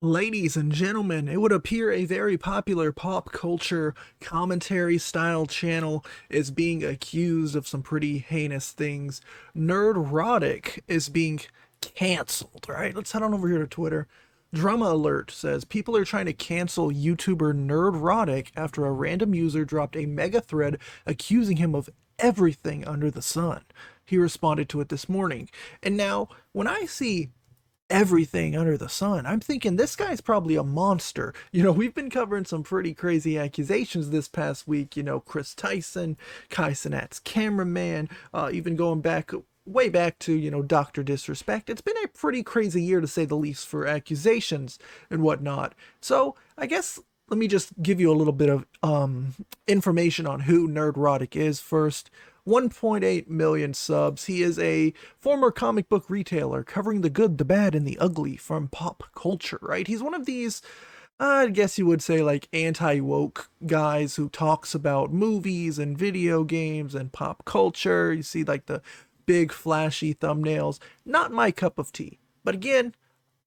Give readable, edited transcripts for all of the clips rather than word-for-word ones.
Ladies and gentlemen, it would appear a very popular pop culture commentary style channel is being accused of some pretty heinous things. Nerdrotic is being canceled, right? Let's head on over here to Twitter. Drama Alert says people are trying to cancel YouTuber Nerdrotic after a random user dropped a mega thread accusing him of everything under the sun. He responded to it this morning. And now, when I see everything under the sun, I'm thinking this guy's probably a monster. We've been covering some pretty crazy accusations this past week. Chris Tyson, Kai Cenat's cameraman, even going back way back to, Dr. Disrespect. It's been a pretty crazy year to say the least for accusations and whatnot. So I guess let me just give you a little bit of information on who Nerdrotic is first. 1.8 million subs. He is a former comic book retailer covering the good, the bad, and the ugly from pop culture, right? He's one of these, I guess you would say, like anti-woke guys who talks about movies and video games and pop culture. You see like the big flashy thumbnails. Not my cup of tea. But again,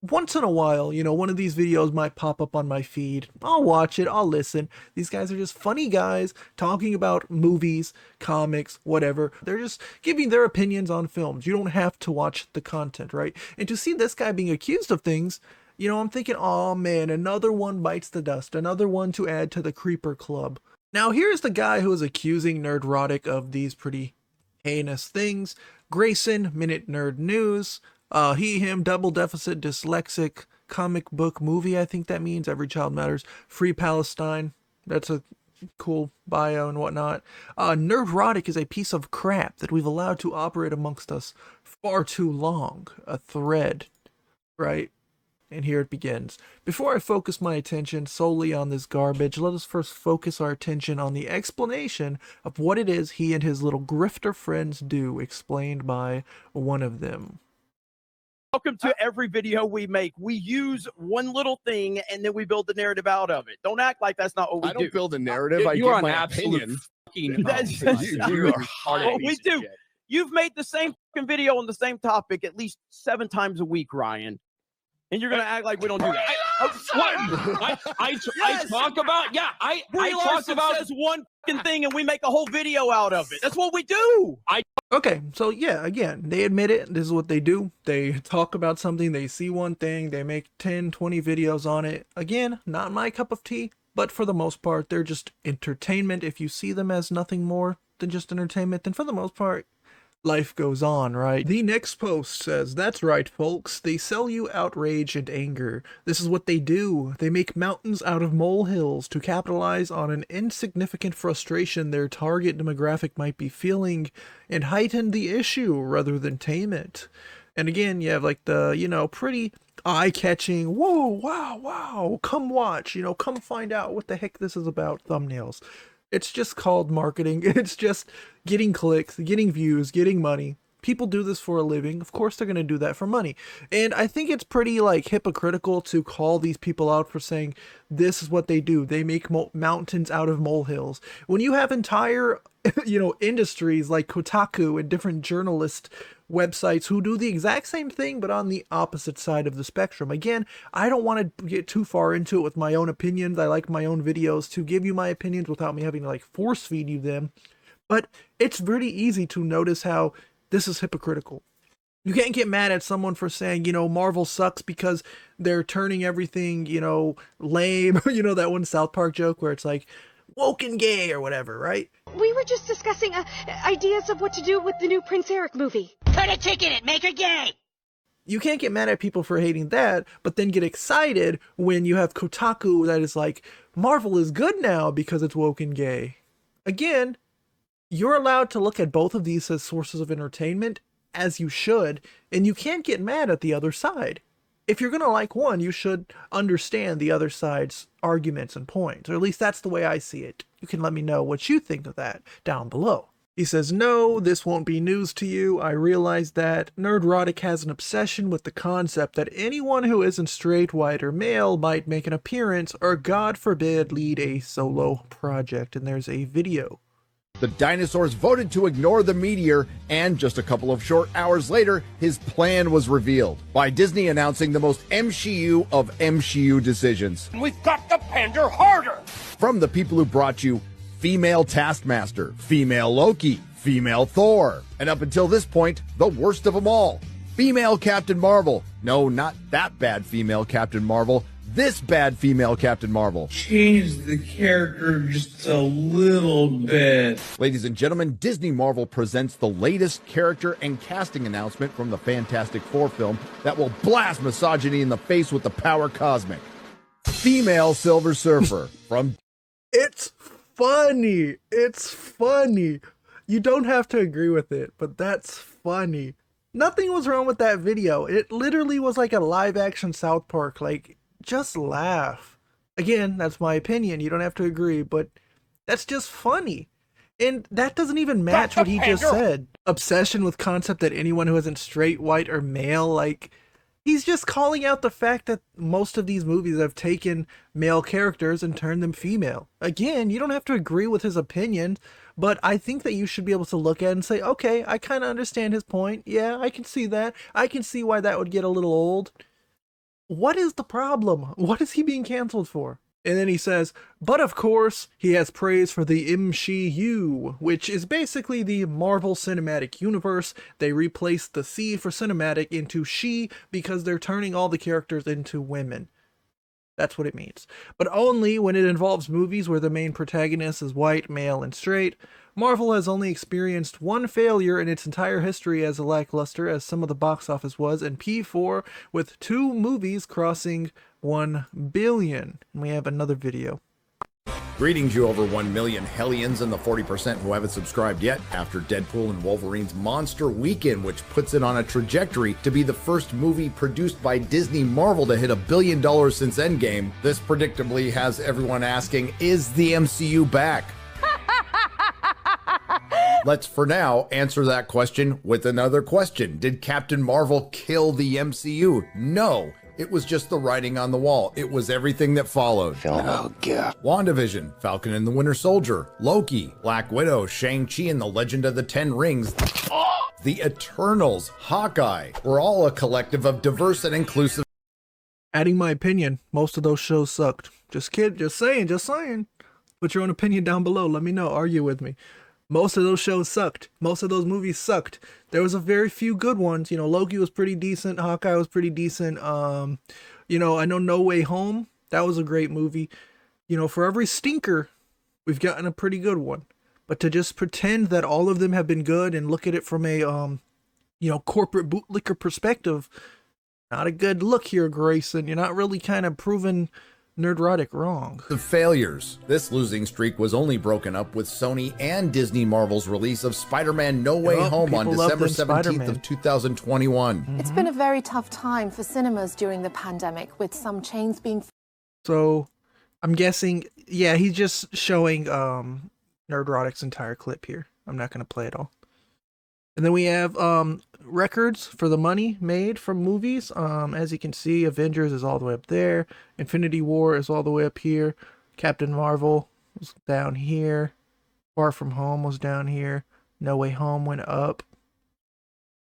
once in a while, one of these videos might pop up on my feed. I'll watch it, I'll listen. These guys are just funny guys talking about movies, comics, whatever. They're just giving their opinions on films. You don't have to watch the content, right? And to see this guy being accused of things, I'm thinking, oh man, another one bites the dust, another one to add to the creeper club. Now, here's the guy who is accusing Nerdrotic of these pretty heinous things. Grayson, Minute Nerd News. Him, double deficit, dyslexic, comic book movie, I think that means. Every Child Matters. Free Palestine. That's a cool bio and whatnot. Nerdrotic is a piece of crap that we've allowed to operate amongst us far too long. A thread, right? And here it begins. Before I focus my attention solely on this garbage, let us first focus our attention on the explanation of what it is he and his little grifter friends do, explained by one of them. Welcome to every video we make. We use one little thing and then we build the narrative out of it. Don't act like that's not what we do. I don't build a narrative. I You're give an my absolute opinion. fucking That's You are hard. what we do. You've made the same fucking video on the same topic at least 7 times a week, Ryan. And you're gonna act like we don't do that. I talk about I talk about says one fucking thing and we make a whole video out of it. That's what we do. Okay, so yeah, again, they admit it. This is what they do. They talk about something, they see one thing, they make 10, 20 videos on it. Again, not my cup of tea, but for the most part, they're just entertainment. If you see them as nothing more than just entertainment, then for the most part, life goes on, right? The next post says, that's right, folks. They sell you outrage and anger. This is what they do. They make mountains out of molehills to capitalize on an insignificant frustration their target demographic might be feeling and heighten the issue rather than tame it. And again, you have like the, pretty eye-catching, whoa, wow, come watch, come find out what the heck this is about thumbnails. It's just called marketing. It's just getting clicks, getting views, getting money. People do this for a living. Of course they're going to do that for money. And I think it's pretty like hypocritical to call these people out for saying this is what they do. They make mountains out of molehills. When you have entire, industries like Kotaku and different journalist websites who do the exact same thing but on the opposite side of the spectrum. Again, I don't want to get too far into it with my own opinions. I like my own videos to give you my opinions without me having to like force feed you them. But it's really easy to notice how this is hypocritical. You can't get mad at someone for saying, Marvel sucks because they're turning everything, lame. That one South Park joke where it's like woke and gay or whatever, right? We were just discussing ideas of what to do with the new Prince Eric movie. Put a chick in it, make her gay. You can't get mad at people for hating that, but then get excited when you have Kotaku that is like, Marvel is good now because it's woke and gay. Again, you're allowed to look at both of these as sources of entertainment, as you should, and you can't get mad at the other side. If you're going to like one, you should understand the other side's arguments and points, or at least that's the way I see it. You can let me know what you think of that down below. He says, no, this won't be news to you. I realize that Nerdrotic has an obsession with the concept that anyone who isn't straight, white, or male might make an appearance or, God forbid, lead a solo project. And there's a video. The dinosaurs voted to ignore the meteor, and just a couple of short hours later, his plan was revealed by Disney announcing the most MCU of MCU decisions. We've got to pander harder. From the people who brought you female Taskmaster, female Loki, female Thor, and up until this point, the worst of them all, female Captain Marvel. No, not that bad female Captain Marvel. This bad female Captain Marvel. Change the character just a little bit. Ladies and gentlemen, Disney Marvel presents the latest character and casting announcement from the Fantastic Four film that will blast misogyny in the face with the power cosmic. Female Silver Surfer from... It's funny. It's funny. You don't have to agree with it, but that's funny. Nothing was wrong with that video. It literally was like a live action South Park. Like, just laugh. Again, that's my opinion. You don't have to agree, but that's just funny. And that doesn't even match what he just said. Obsession with concept that anyone who isn't straight, white, or male, like, he's just calling out the fact that most of these movies have taken male characters and turned them female. Again, you don't have to agree with his opinion, but I think that you should be able to look at it and say, okay, I kind of understand his point. Yeah, I can see that. I can see why that would get a little old. What is the problem? What is he being canceled for? And then he says, but of course, he has praise for the MCU, which is basically the Marvel Cinematic Universe. They replaced the C for cinematic into she because they're turning all the characters into women. That's what it means. But only when it involves movies where the main protagonist is white, male, and straight. Marvel has only experienced one failure in its entire history as lackluster as some of the box office was in P4, with 2 movies crossing 1 billion. And we have another video. Greetings, you over 1 million hellions and the 40% who haven't subscribed yet after Deadpool and Wolverine's Monster Weekend, which puts it on a trajectory to be the first movie produced by Disney Marvel to hit $1 billion since Endgame. This predictably has everyone asking, is the MCU back? Let's, for now, answer that question with another question. Did Captain Marvel kill the MCU? No. It was just the writing on the wall. It was everything that followed. Oh, God. WandaVision, Falcon and the Winter Soldier, Loki, Black Widow, Shang-Chi and the Legend of the Ten Rings, The Eternals, Hawkeye, were all a collective of diverse and inclusive. Adding my opinion, most of those shows sucked. Just saying. Put your own opinion down below. Let me know. Argue with me. Most of those shows sucked. Most of those movies sucked. There was a very few good ones. You know, Loki was pretty decent. Hawkeye was pretty decent. You know, I know No Way Home. That was a great movie. You know, for every stinker, we've gotten a pretty good one. But to just pretend that all of them have been good and look at it from a, you know, corporate bootlicker perspective, not a good look here, Grayson. You're not really kind of proving Nerdrotic wrong. The failures. This losing streak was only broken up with Sony and Disney Marvel's release of Spider-Man No Way Home on December 17th of 2021. It's been a very tough time for cinemas during the pandemic, with some chains being... So, I'm guessing, yeah, he's just showing Nerdrotic's entire clip here. I'm not going to play it all. And then we have records for the money made from movies. As you can see, Avengers is all the way up there. Infinity War is all the way up here. Captain Marvel was down here. Far From Home was down here. No Way Home went up.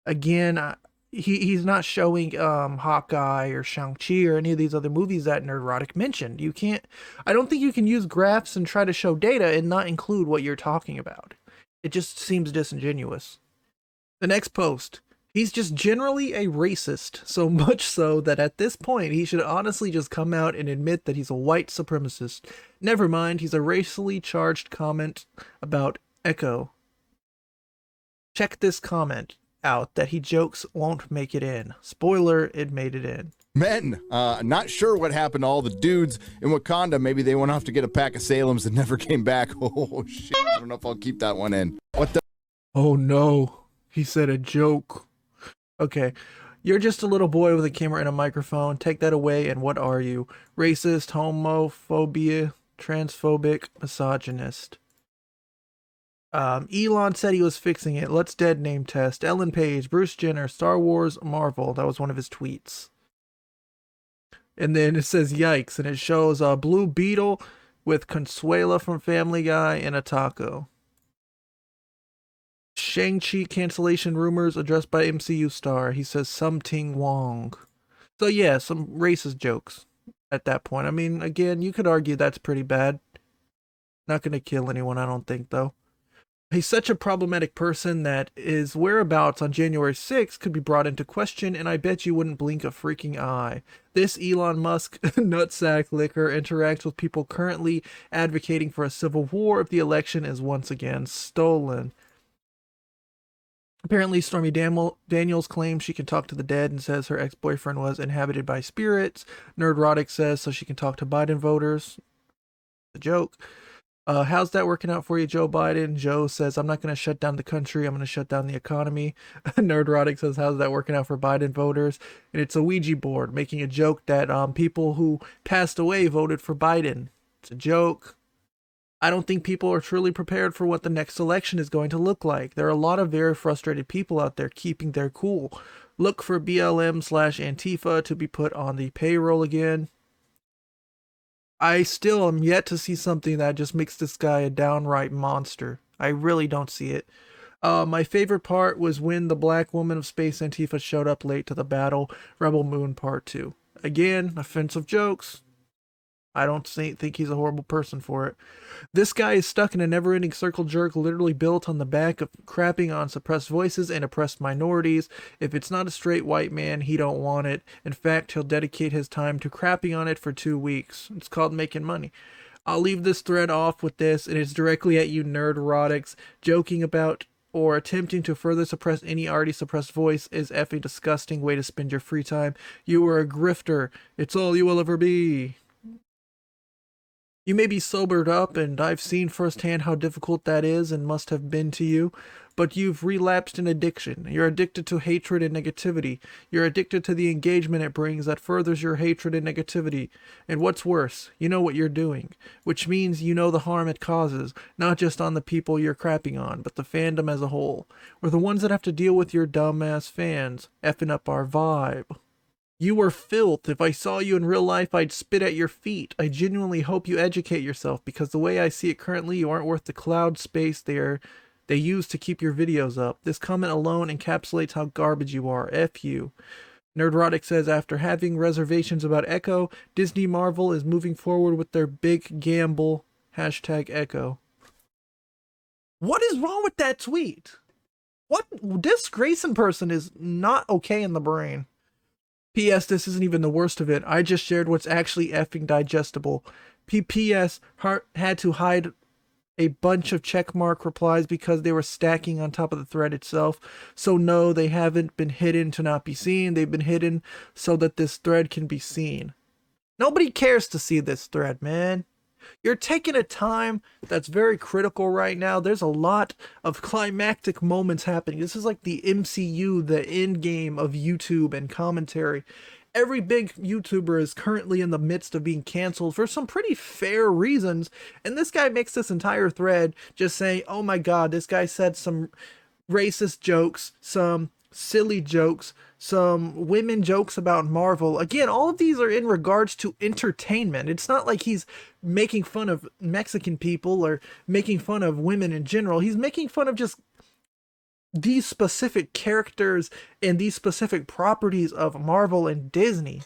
Again, he's not showing Hawkeye or Shang-Chi or any of these other movies that Nerdrotic mentioned. You can't... I don't think you can use graphs and try to show data and not include what you're talking about. It just seems disingenuous. The next post. He's just generally a racist, so much so that at this point he should honestly just come out and admit that he's a white supremacist. Never mind, he's a racially charged comment about Echo. Check this comment out that he jokes won't make it in. Spoiler, it made it in. Men, not sure what happened to all the dudes in Wakanda. Maybe they went off to get a pack of Salems and never came back. Oh, shit. I don't know if I'll keep that one in. What the? Oh, no. He said a joke. Okay. You're just a little boy with a camera and a microphone. Take that away, and what are you? Racist, homophobia, transphobic, misogynist. Elon said he was fixing it. Let's dead name test. Ellen Page, Bruce Jenner, Star Wars, Marvel. That was one of his tweets. And then it says yikes, and it shows a Blue Beetle with Consuela from Family Guy and a taco. Shang-Chi cancellation rumors addressed by MCU star. He says something Wong. So yeah, some racist jokes at that point. I mean, again, you could argue that's pretty bad. Not gonna kill anyone, I don't think, though. He's such a problematic person that his whereabouts on January 6th could be brought into question, and I bet you wouldn't blink a freaking eye. This Elon Musk nutsack licker interacts with people currently advocating for a civil war if the election is once again stolen. Apparently, Stormy Daniels claims she can talk to the dead and says her ex-boyfriend was inhabited by spirits. Nerdrotic says so she can talk to Biden voters. A joke. How's that working out for you, Joe Biden? Joe says, I'm not going to shut down the country. I'm going to shut down the economy. Nerdrotic says, how's that working out for Biden voters? And it's a Ouija board making a joke that people who passed away voted for Biden. It's a joke. I don't think people are truly prepared for what the next election is going to look like. There are a lot of very frustrated people out there keeping their cool. Look for BLM/Antifa to be put on the payroll again. I still am yet to see something that just makes this guy a downright monster. I really don't see it. My favorite part was when the Black Woman of Space Antifa showed up late to the battle, Rebel Moon Part 2. Again, offensive jokes. I don't think he's a horrible person for it. This guy is stuck in a never-ending circle jerk literally built on the back of crapping on suppressed voices and oppressed minorities. If it's not a straight white man, he don't want it. In fact, he'll dedicate his time to crapping on it for 2 weeks. It's called making money. I'll leave this thread off with this, and it's directly at you nerdrotics. Joking about or attempting to further suppress any already suppressed voice is effing disgusting way to spend your free time. You are a grifter. It's all you will ever be. You may be sobered up, and I've seen firsthand how difficult that is and must have been to you, but you've relapsed in addiction. You're addicted to hatred and negativity. You're addicted to the engagement it brings that furthers your hatred and negativity. And what's worse, you know what you're doing, which means you know the harm it causes, not just on the people you're crapping on, but the fandom as a whole. We're the ones that have to deal with your dumbass fans, effing up our vibe. You are filth. If I saw you in real life, I'd spit at your feet. I genuinely hope you educate yourself, because the way I see it currently, you aren't worth the cloud space they use to keep your videos up. This comment alone encapsulates how garbage you are. F you. Nerdrotic says, after having reservations about Echo, Disney Marvel is moving forward with their big gamble. #Echo. What is wrong with that tweet? What? This Grayson person is not okay in the brain. P.S. This isn't even the worst of it. I just shared what's actually effing digestible. P.S. had to hide a bunch of checkmark replies because they were stacking on top of the thread itself. So no, they haven't been hidden to not be seen. They've been hidden so that this thread can be seen. Nobody cares to see this thread, man. You're taking a time that's very critical right now. There's a lot of climactic moments happening. This is like the MCU, the end game of YouTube and commentary. Every big YouTuber is currently in the midst of being canceled for some pretty fair reasons. And this guy makes this entire thread just saying, oh my God, this guy said some racist jokes, some silly jokes, some women jokes about Marvel. Again, all of these are in regards to entertainment. It's not like he's making fun of Mexican people or making fun of women in general. He's making fun of just these specific characters and these specific properties of Marvel and Disney.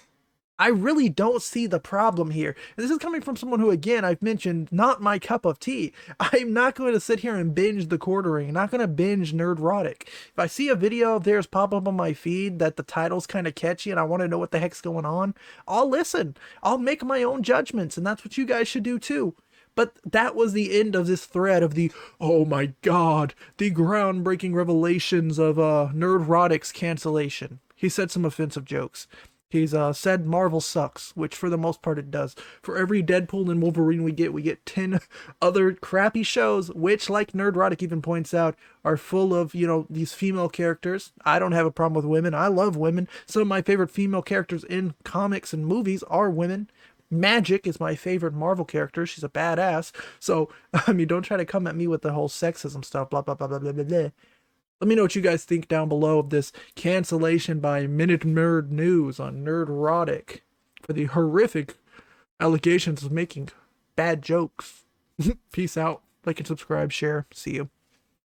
I really don't see the problem here. And this is coming from someone who, again, I've mentioned, not my cup of tea. I'm not going to sit here and binge The Quartering. I'm not going to binge Nerdrotic. If I see a video of theirs pop up on my feed that the title's kind of catchy and I want to know what the heck's going on, I'll listen. I'll make my own judgments, and that's what you guys should do too. But that was the end of this thread of the, oh my God, the groundbreaking revelations of Nerdrotic's cancellation. He said some offensive jokes. He's said Marvel sucks, which for the most part it does. For every Deadpool and Wolverine we get 10 other crappy shows, which, like Nerdrotic even points out, are full of, these female characters. I don't have a problem with women. I love women. Some of my favorite female characters in comics and movies are women. Magic is my favorite Marvel character. She's a badass. So, don't try to come at me with the whole sexism stuff, blah, blah, blah, blah, blah, blah, blah. Let me know what you guys think down below of this cancellation by Minute Nerd News on Nerdrotic for the horrific allegations of making bad jokes. Peace out. Like and subscribe, share. See you.